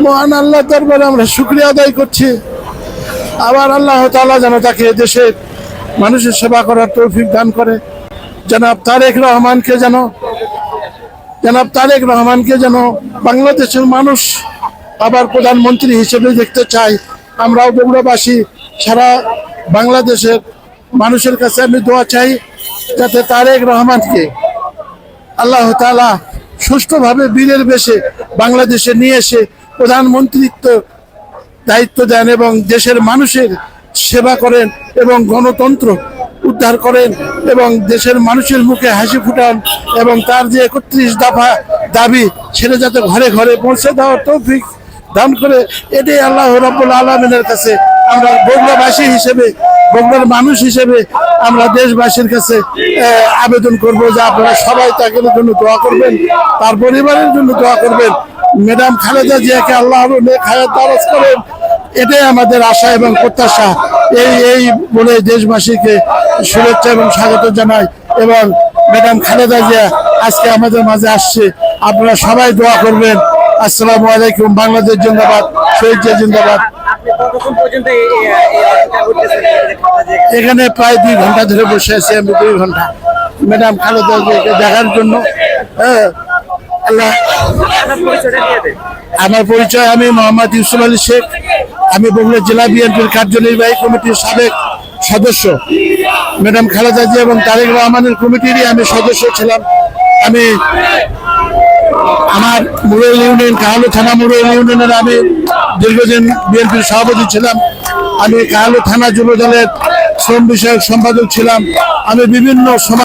মহান আল্লাহ দরবারে আমরা শুকরিয়া আদায় করছি। আবার আল্লাহ তাআলা যেন তাকে দেশের মানুষের সেবা করার তৌফিক দান করে। জনাব তারেক রহমানকে যেন বাংলাদেশের মানুষ আবার প্রধানমন্ত্রী হিসেবে দেখতে চাই। আমরাও বগুড়াবাসী সারা বাংলাদেশের মানুষের কাছে আমি দোয়া চাই, যাতে তারেক রহমানকে আল্লাহ তাআলা সুষ্ঠুভাবে বীরের বেশে বাংলাদেশে নিয়ে এসে প্রধানমন্ত্রীত্ব দায়িত্ব দেন এবং দেশের মানুষের সেবা করেন এবং গণতন্ত্র উদ্ধার করেন এবং দেশের মানুষের মুখে হাসি ফুটান এবং তার যে 31 দফা দাবি সেটা যাতে ঘরে ঘরে পৌঁছে দেওয়ার তৌফিক দান করে, এটাই আল্লাহ রাব্বুল আলামিনের কাছে আমরা বগুড়াবাসী হিসেবে, বগুড়ার মানুষ হিসেবে আমরা দেশবাসীর কাছে আবেদন করব যে আপনারা সবাই তাকে জন্য দোয়া করবেন, তার পরিবারের জন্য দোয়া করবেন। ম্যাডাম খালেদা জিয়াকে আল্লাহ নেক হায়াত দারাজ করেন, এটাই আমাদের আশা এবং প্রত্যাশা। এই বলে দেশবাসীকে শুভেচ্ছা এবং স্বাগত জানাই। এবং ম্যাডাম খালেদা জিয়া আজকে আমাদের মাঝে আসছে, আপনারা সবাই দোয়া করবেন। আসসালামু আলাইকুম। বাংলাদেশ জিন্দাবাদ, শহীদ জিয়া জিন্দাবাদ। এখানে প্রায় 2 ঘন্টা ধরে বসে আছি আমি, 2 ঘন্টা ম্যাডাম খালেদা জিয়াকে দেখার জন্য। আল্লাহ, আমার পরিচয়, আমি মোহাম্মদ ইউসুফ আলী শেখ। আমি বগুড়া জেলা বিএনপির কার্যনির্বাহী কমিটির সাবেক সদস্য। ম্যাডাম খালেদা জিয়া এবং তারেক রহমানের কমিটিরই আমি সদস্য ছিলাম। আমি আমার মুরুল ইউনিয়ন, কাহালু থানা মুরুল ইউনিয়নের আমি দীর্ঘদিন বিএনপির সভাপতি ছিলাম। আমি কাহালু থানা যুব দলের শ্রম বিষয়ক সম্পাদক ছিলাম। আমি বিভিন্ন